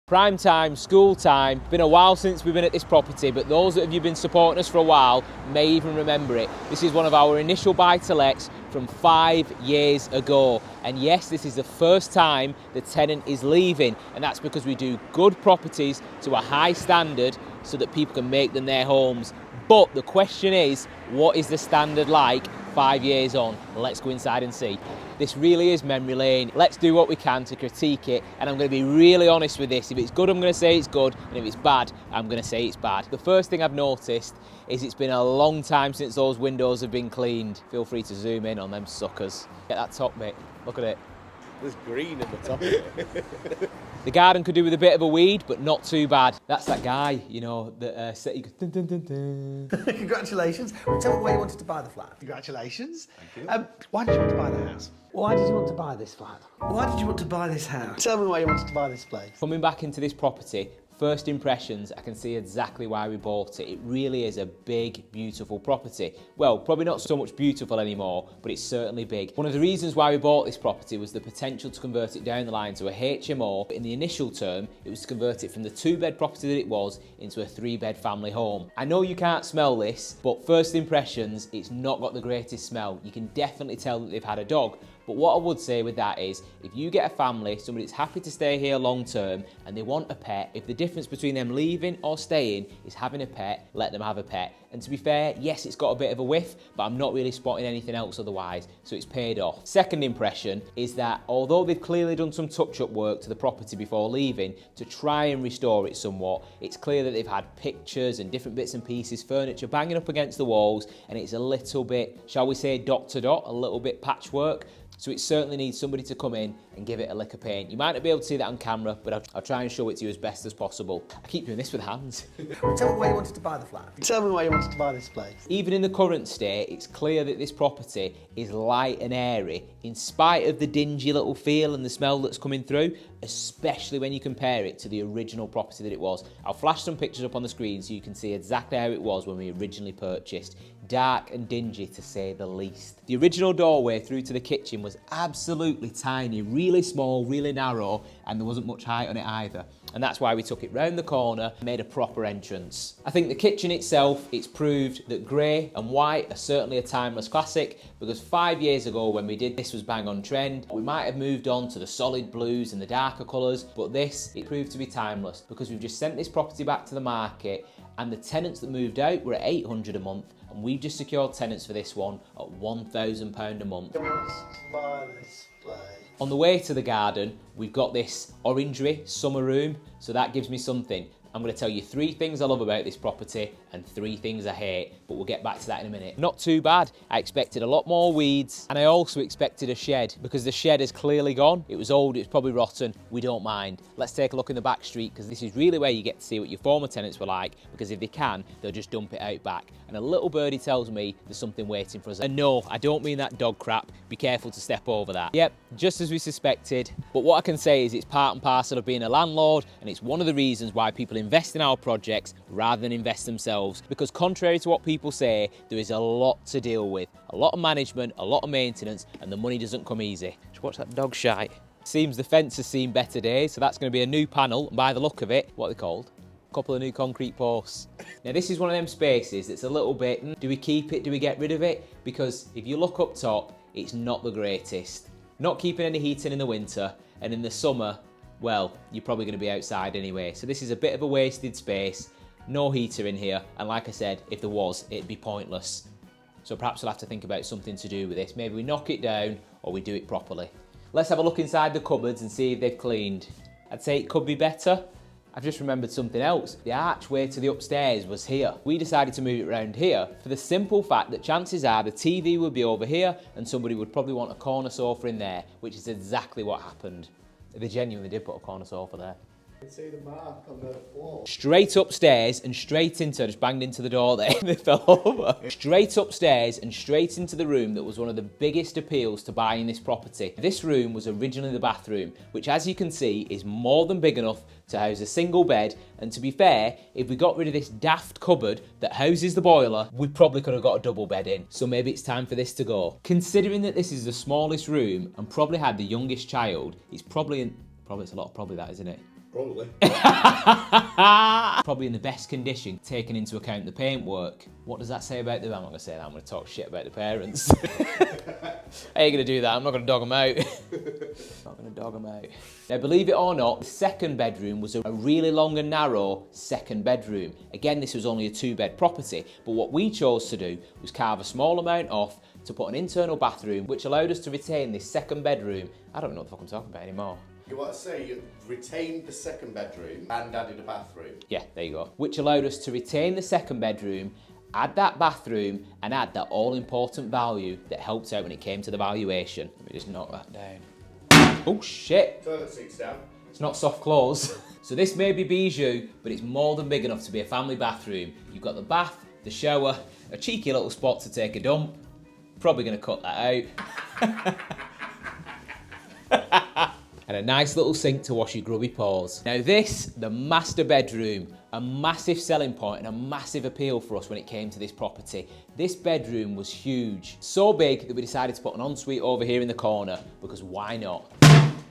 Prime time, school time. Been a while since we've been at this property, but those that have you been supporting us for a while may even remember it. This is one of our initial buy-to-lets from 5 years ago. And yes, this is the first time the tenant is leaving, and that's because we do good properties to a high standard so that people can make them their homes. But the question is, what is the standard like 5 years on? Let's go inside and see. This really is memory lane. Let's do what we can to critique it, and I'm going to be really honest with this. If it's good, I'm going to say it's good, and if it's bad, I'm going to say it's bad. The first thing I've noticed is it's been a long time since those windows have been cleaned. Feel free to zoom in on them suckers. Get that top bit, look at it. There's green at the top of it. The garden could do with a bit of a weed, but not too bad. That's that guy, you know, that said, dun, dun, dun, dun. Congratulations. Well, tell me why you wanted to buy the flat. Congratulations. Thank you. Why did you want to buy the house? Why did you want to buy this flat? Why did you want to buy this house? Tell me why you wanted to buy this place. Coming back into this property, first impressions, I can see exactly why we bought it. It really is a big, beautiful property. Well, probably not so much beautiful anymore, but it's certainly big. One of the reasons why we bought this property was the potential to convert it down the line to a HMO. In the initial term, it was to convert it from the 2-bed property that it was into a 3-bed family home. I know you can't smell this, but first impressions, it's not got the greatest smell. You can definitely tell that they've had a dog. But what I would say with that is, if you get a family, somebody that's happy to stay here long term, and they want a pet, if the difference between them leaving or staying is having a pet, let them have a pet. And to be fair, yes, it's got a bit of a whiff, but I'm not really spotting anything else otherwise, so it's paid off. Second impression is that although they've clearly done some touch-up work to the property before leaving to try and restore it somewhat, it's clear that they've had pictures and different bits and pieces, furniture banging up against the walls, and it's a little bit, shall we say, dot to dot, a little bit patchwork. So it certainly needs somebody to come in and give it a lick of paint. You might not be able to see that on camera, but I'll try and show it to you as best as possible. I keep doing this with hands. Tell me why you wanted to buy the flat. Tell me why you wanted to buy this place. Even in the current state, it's clear that this property is light and airy, in spite of the dingy little feel and the smell that's coming through, especially when you compare it to the original property that it was. I'll flash some pictures up on the screen so you can see exactly how it was when we originally purchased. Dark and dingy, to say the least. The original doorway through to the kitchen was absolutely tiny, really small, really narrow, and there wasn't much height on it either. And that's why we took it round the corner and made a proper entrance. I think the kitchen itself, it's proved that grey and white are certainly a timeless classic, because 5 years ago when we did this was bang on trend. We might have moved on to the solid blues and the darker colours, but this, it proved to be timeless, because we've just sent this property back to the market, and the tenants that moved out were at £800 a month, and we've just secured tenants for this one at £1,000 a month. Buy this place. On the way to the garden, we've got this orangery summer room, so that gives me something. I'm going to tell you 3 things I love about this property and 3 things I hate, but we'll get back to that in a minute. Not too bad. I expected a lot more weeds, and I also expected a shed, because the shed is clearly gone. It was old, it's probably rotten. We don't mind. Let's take a look in the back street, because this is really where you get to see what your former tenants were like, because if they can, they'll just dump it out back. And a little birdie tells me there's something waiting for us. And no, I don't mean that dog crap. Be careful to step over that. Yep, just as we suspected. But what I can say is it's part and parcel of being a landlord, and it's one of the reasons why people invest in our projects rather than invest themselves. Because contrary to what people say, there is a lot to deal with. A lot of management, a lot of maintenance, and the money doesn't come easy. Just watch that dog shite. Seems the fence has seen better days, so that's going to be a new panel. And by the look of it, what are they called? Couple of new concrete posts. Now this is one of them spaces that's a little bit, do we keep it, do we get rid of it? Because if you look up top, it's not the greatest. Not keeping any heating in the winter, and in the summer, well, you're probably going to be outside anyway. So this is a bit of a wasted space, no heater in here, and like I said, if there was, it'd be pointless. So perhaps we'll have to think about something to do with this. Maybe we knock it down, or we do it properly. Let's have a look inside the cupboards and see if they've cleaned. I'd say it could be better. I've just remembered something else. The archway to the upstairs was here. We decided to move it around here for the simple fact that chances are the TV would be over here and somebody would probably want a corner sofa in there, which is exactly what happened. They genuinely did put a corner sofa there. You can see the mark on the wall. Straight upstairs and straight into, I just banged into the door there and they fell over. Straight upstairs and straight into the room that was one of the biggest appeals to buying this property. This room was originally the bathroom, which as you can see is more than big enough to house a single bed, and to be fair, if we got rid of this daft cupboard that houses the boiler, we probably could have got a double bed in. So maybe it's time for this to go. Considering that this is the smallest room and probably had the youngest child, it's a lot of probably that, isn't it? Probably. Probably in the best condition, taking into account the paintwork. What does that say about them? I'm not going to say that, I'm going to talk shit about the parents. I ain't going to do that, I'm not going to dog them out. Not going to dog them out. Now, believe it or not, the second bedroom was a really long and narrow second bedroom. Again, this was only a 2-bed property, but what we chose to do was carve a small amount off to put an internal bathroom, which allowed us to retain this second bedroom. I don't know what the fuck I'm talking about anymore. You want to say you retained the second bedroom and added a bathroom? Yeah, there you go. Which allowed us to retain the second bedroom, add that bathroom, and add that all-important value that helped out when it came to the valuation. Let me just knock that down. Oh shit! Toilet seats down. It's not soft close. So this may be bijou, but it's more than big enough to be a family bathroom. You've got the bath, the shower, a cheeky little spot to take a dump. Probably gonna cut that out. And a nice little sink to wash your grubby paws. Now this, the master bedroom, a massive selling point and a massive appeal for us when it came to this property. This bedroom was huge. So big that we decided to put an ensuite over here in the corner, because why not?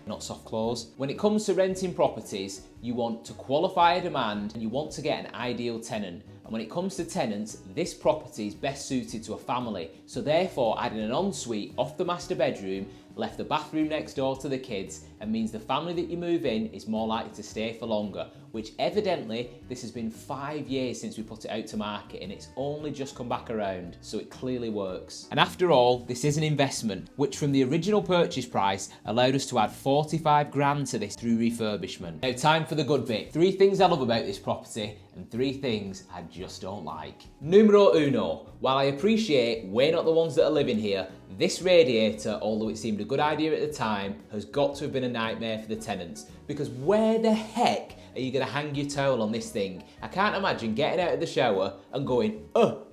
Not soft close. When it comes to renting properties, you want to qualify a demand and you want to get an ideal tenant. And when it comes to tenants, this property is best suited to a family. So therefore, adding an ensuite off the master bedroom left the bathroom next door to the kids and means the family that you move in is more likely to stay for longer, which evidently this has been 5 years since we put it out to market and it's only just come back around, so it clearly works. And after all, this is an investment, which from the original purchase price allowed us to add 45 grand to this through refurbishment. Now time for the good bit. 3 things I love about this property and 3 things I just don't like. Numero uno, while I appreciate we're not the ones that are living here, this radiator, although it seemed a good idea at the time, has got to have been a nightmare for the tenants. Because where the heck are you gonna hang your towel on this thing? I can't imagine getting out of the shower and going, Don't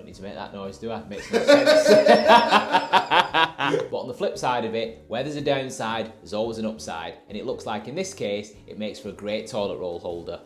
need to make that noise, do I? Makes no sense. But on the flip side of it, where there's a downside, there's always an upside. And it looks like in this case, it makes for a great toilet roll holder.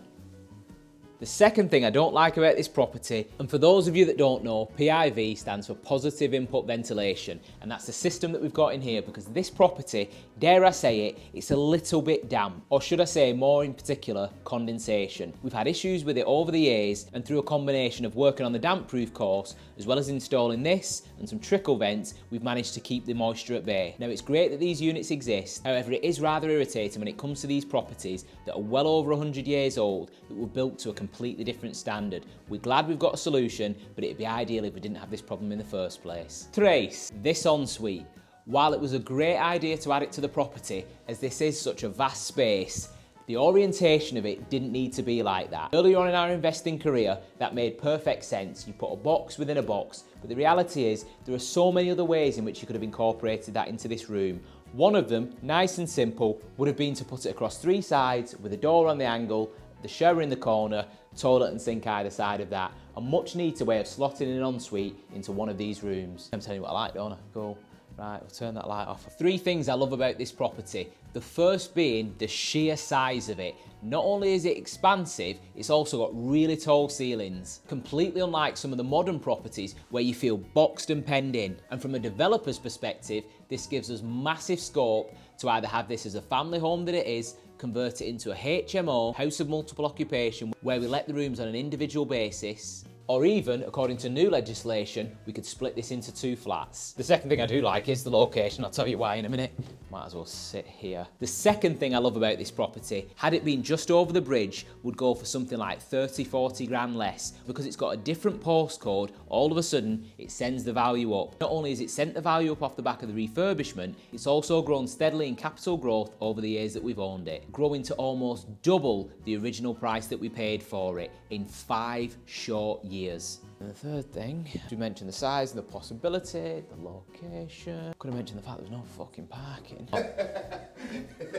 The second thing I don't like about this property, and for those of you that don't know, PIV stands for positive input ventilation, and that's the system that we've got in here because this property, dare I say it, it's a little bit damp, or should I say more in particular, condensation. We've had issues with it over the years, and through a combination of working on the damp proof course, as well as installing this and some trickle vents, we've managed to keep the moisture at bay. Now it's great that these units exist, however it is rather irritating when it comes to these properties that are well over 100 years old, that were built to a completely different standard. We're glad we've got a solution, but it'd be ideal if we didn't have this problem in the first place. Trace, this ensuite. While it was a great idea to add it to the property, as this is such a vast space, the orientation of it didn't need to be like that. Earlier on in our investing career, that made perfect sense. You put a box within a box, but the reality is there are so many other ways in which you could have incorporated that into this room. One of them, nice and simple, would have been to put it across 3 sides with a door on the angle, the shower in the corner, toilet and sink either side of that. A much neater way of slotting an ensuite into one of these rooms. I'm telling you what I like, don't I? Cool. Right, we'll turn that light off. 3 things I love about this property. The first being the sheer size of it. Not only is it expansive, it's also got really tall ceilings. Completely unlike some of the modern properties where you feel boxed and penned in. And from a developer's perspective, this gives us massive scope to either have this as a family home that it is, convert it into a HMO, house of multiple occupation, where we let the rooms on an individual basis, or even, according to new legislation, we could split this into 2 flats. The second thing I do like is the location. I'll tell you why in a minute. Might as well sit here. The second thing I love about this property, had it been just over the bridge, would go for something like 30, 40 grand less. Because it's got a different postcode, all of a sudden, it sends the value up. Not only has it sent the value up off the back of the refurbishment, it's also grown steadily in capital growth over the years that we've owned it, growing to almost double the original price that we paid for it in 5 short years. And the third thing, we mentioned the size and the possibility, the location. Could have mentioned the fact there's no fucking parking.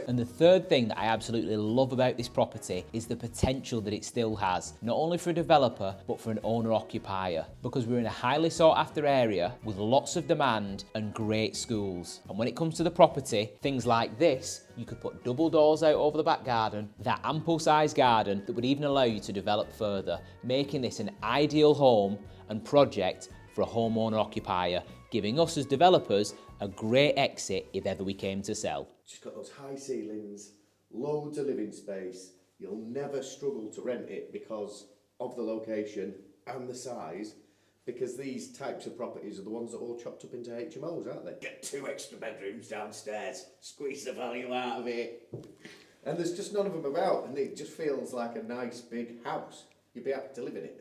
And the third thing that I absolutely love about this property is the potential that it still has, not only for a developer, but for an owner-occupier. Because we're in a highly sought after area with lots of demand and great schools. And when it comes to the property, things like this, you could put double doors out over the back garden, that ample sized garden that would even allow you to develop further, making this an ideal home and project for a homeowner occupier, giving us as developers a great exit if ever we came to sell. Just got those high ceilings, loads of living space. You'll never struggle to rent it because of the location and the size, because these types of properties are the ones that are all chopped up into HMOs, aren't they? Get 2 extra bedrooms downstairs, squeeze the value out of it. And there's just none of them about, and it just feels like a nice big house. You'd be happy to live in it.